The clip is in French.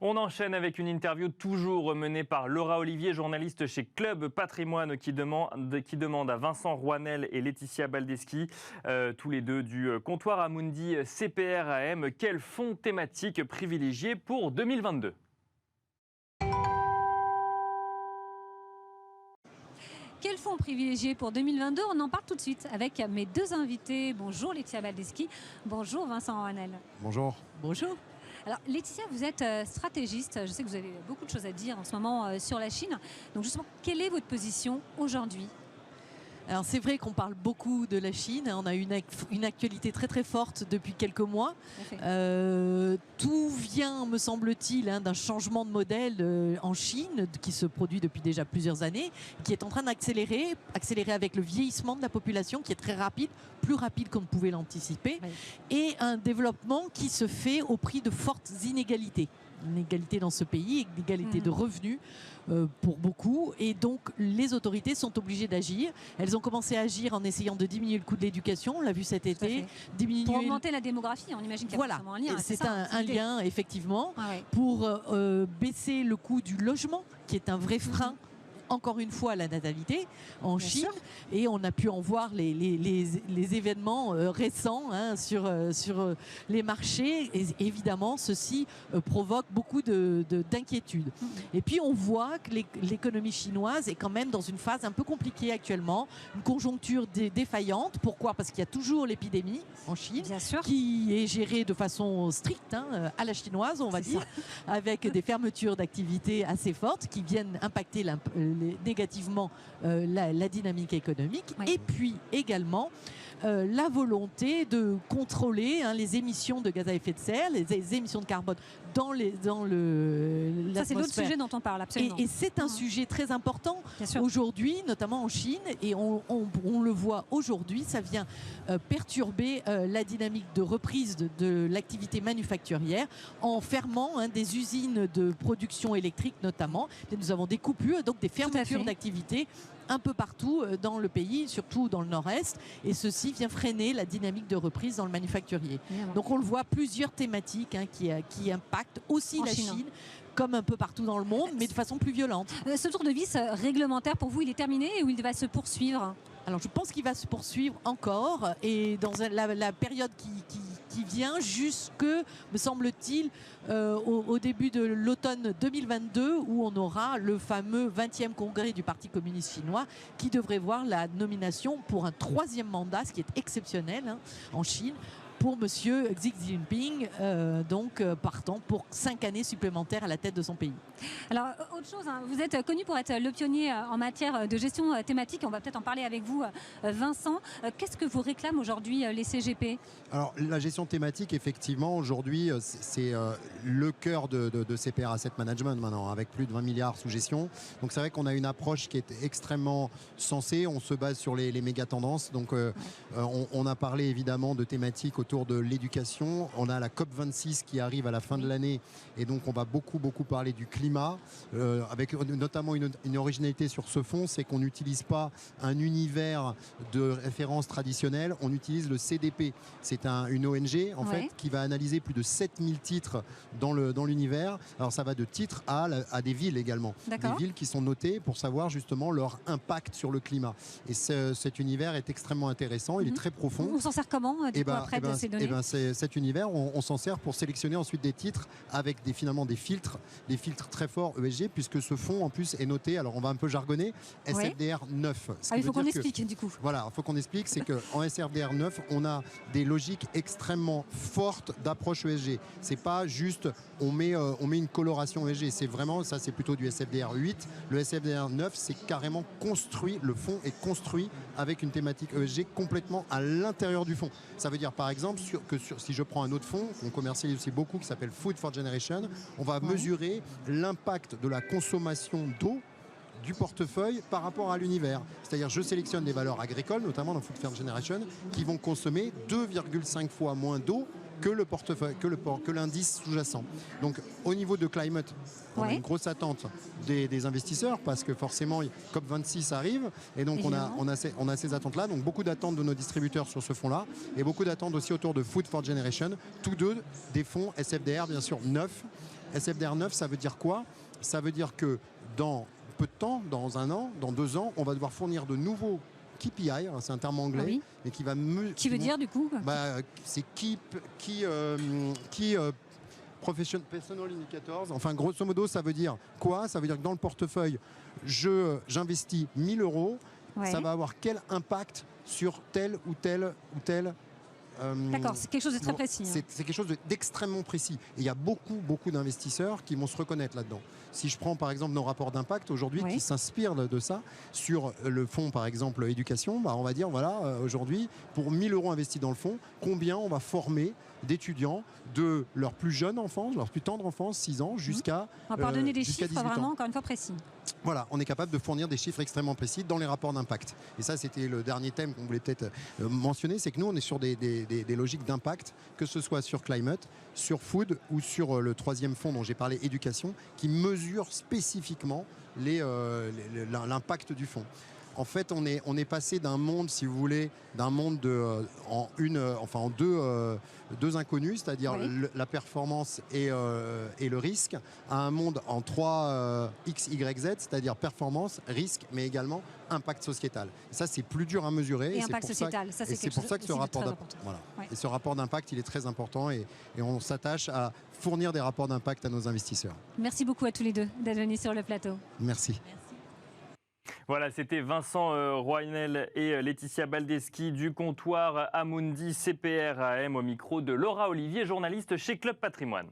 On enchaîne avec une interview toujours menée par Laura Olivier, journaliste chez Club Patrimoine, qui demande à Vincent Rouanel et Laetitia Baldeschi, tous les deux du comptoir Amundi CPR-AM, quel fonds thématique privilégié pour 2022 ? Quel fonds privilégié pour 2022 ? On en parle tout de suite avec mes deux invités. Bonjour Laetitia Baldeschi, bonjour Vincent Rouanel. Bonjour. Bonjour. Alors Laetitia, vous êtes stratégiste, je sais que vous avez beaucoup de choses à dire en ce moment sur la Chine. Donc justement, quelle est votre position aujourd'hui ? Alors c'est vrai qu'on parle beaucoup de la Chine, on a une actualité très très forte depuis quelques mois. Tout vient, me semble-t-il, d'un changement de modèle en Chine qui se produit depuis déjà plusieurs années, qui est en train d'accélérer avec le vieillissement de la population qui est très rapide, plus rapide qu'on ne pouvait l'anticiper, et un développement qui se fait au prix de fortes inégalités. Inégalité dans ce pays, inégalité de revenus pour beaucoup, et donc les autorités sont obligées d'agir. Elles ont commencé à agir en essayant de diminuer le coût de l'éducation, on l'a vu cet été, pour augmenter la démographie, on imagine qu'il y a forcément un lien. C'est un lien effectivement, pour baisser le coût du logement qui est un vrai frein encore une fois la natalité en Chine, et on a pu en voir les événements récents sur les marchés, et évidemment ceci provoque beaucoup d'inquiétudes. Et puis on voit que l'économie chinoise est quand même dans une phase un peu compliquée actuellement, une conjoncture défaillante. Pourquoi ? Parce qu'il y a toujours l'épidémie en Chine, qui est gérée de façon stricte, à la chinoise on va dire, avec des fermetures d'activités assez fortes qui viennent impacter négativement la dynamique économique, et puis également la volonté de contrôler les émissions de gaz à effet de serre, les émissions de carbone dans l'atmosphère. Ça, c'est l'autre sujet dont on parle, absolument. Et c'est un sujet très important aujourd'hui, notamment en Chine, et on le voit aujourd'hui, ça vient perturber la dynamique de reprise de l'activité manufacturière en fermant des usines de production électrique notamment. Et nous avons des coupures, donc des fermetures d'activité un peu partout dans le pays, surtout dans le nord-est, et ceci vient freiner la dynamique de reprise dans le manufacturier. Donc on le voit, plusieurs thématiques qui impactent aussi la Chine, comme un peu partout dans le monde, mais de façon plus violente. Ce tour de vis réglementaire, pour vous, il est terminé ou il va se poursuivre ? Alors je pense qu'il va se poursuivre encore, et dans la période qui vient jusque, me semble-t-il, au début de l'automne 2022, où on aura le fameux 20e congrès du Parti communiste chinois qui devrait voir la nomination pour un 3e mandat, ce qui est exceptionnel en Chine, pour Monsieur Xi Jinping, partant pour 5 années supplémentaires à la tête de son pays. Alors, autre chose, vous êtes connu pour être le pionnier en matière de gestion thématique. On va peut-être en parler avec vous, Vincent. Qu'est-ce que vous réclament aujourd'hui les CGP ? Alors, la gestion thématique, effectivement, aujourd'hui, c'est le cœur de CPR Asset Management maintenant, avec plus de 20 milliards sous gestion. Donc, c'est vrai qu'on a une approche qui est extrêmement sensée. On se base sur les méga tendances. Donc, on a parlé évidemment de thématiques autour de l'éducation. On a la COP26 qui arrive à la fin de l'année, et donc on va beaucoup parler du climat, avec notamment une originalité sur ce fonds, c'est qu'on n'utilise pas un univers de référence traditionnel, on utilise le CDP. C'est une ONG en fait qui va analyser plus de 7000 titres dans l'univers. Alors ça va de titres à des villes également. Des villes qui sont notées pour savoir justement leur impact sur le climat. Et cet univers est extrêmement intéressant, il est très profond. On s'en sert comment après de ces données ? Cet univers, on s'en sert pour sélectionner ensuite des titres avec finalement des filtres très forts ESG, puisque ce fonds en plus est noté, alors on va un peu jargonner, SFDR 9. Il faut qu'on explique du coup. Voilà, il faut qu'on explique, c'est qu'en SFDR 9, on a des logiques extrêmement fortes d'approche ESG. C'est pas juste on met une coloration ESG, c'est vraiment, ça c'est plutôt du SFDR 8. Le SFDR 9, c'est carrément construit, le fonds est construit avec une thématique ESG complètement à l'intérieur du fonds. Ça veut dire par exemple si je prends un autre fonds qu'on commercialise aussi beaucoup qui s'appelle Food for Generation, on va mesurer l'impact de la consommation d'eau du portefeuille par rapport à l'univers. C'est-à-dire je sélectionne des valeurs agricoles, notamment dans Food for Generation, qui vont consommer 2,5 fois moins d'eau que le portefeuille, que l'indice sous-jacent. Donc au niveau de climate, on a une grosse attente des investisseurs parce que forcément COP26 arrive et donc on a ces attentes-là. Donc beaucoup d'attentes de nos distributeurs sur ce fonds-là et beaucoup d'attentes aussi autour de Food for Generation, tous deux des fonds SFDR bien sûr neufs SFDR 9, ça veut dire quoi? Ça veut dire que dans peu de temps, dans 1 an, dans 2 ans, on va devoir fournir de nouveaux KPI, c'est un terme anglais, oui. mais qui va Qui veut dire du coup c'est Personal Indicators. Enfin, grosso modo, ça veut dire quoi? Ça veut dire que dans le portefeuille, j'investis 1 000 €. Ouais. Ça va avoir quel impact sur tel ou tel D'accord, c'est quelque chose de très précis. C'est quelque chose d'extrêmement précis. Et il y a beaucoup d'investisseurs qui vont se reconnaître là-dedans. Si je prends par exemple nos rapports d'impact aujourd'hui qui s'inspirent de ça, sur le fonds par exemple éducation, on va dire voilà, aujourd'hui, pour 1 000 € investis dans le fonds, combien on va former d'étudiants de leur plus jeune enfance, leur plus tendre enfance, 6 ans, jusqu'à on va pouvoir donner des chiffres 18 ans. vraiment, encore une fois, précis. Voilà, on est capable de fournir des chiffres extrêmement précis dans les rapports d'impact. Et ça, c'était le dernier thème qu'on voulait peut-être mentionner, c'est que nous, on est sur des logiques d'impact, que ce soit sur Climate, sur Food ou sur le 3e fonds dont j'ai parlé, Éducation, qui mesure spécifiquement l'impact du fonds. En fait, on est passé d'un monde, si vous voulez, d'un monde en deux inconnus, c'est-à-dire la performance et le risque, à un monde en 3 X, Y, Z, c'est-à-dire performance, risque, mais également impact sociétal. Ça, c'est plus dur à mesurer. Et impact sociétal, ça c'est pour ça que ce rapport d'impact, et ce rapport d'impact, il est très important et on s'attache à fournir des rapports d'impact à nos investisseurs. Merci beaucoup à tous les deux d'être venus sur le plateau. Merci. Voilà, c'était Vincent Roinel et Laetitia Baldeschi du comptoir Amundi CPR AM au micro de Laura Olivier, journaliste chez Club Patrimoine.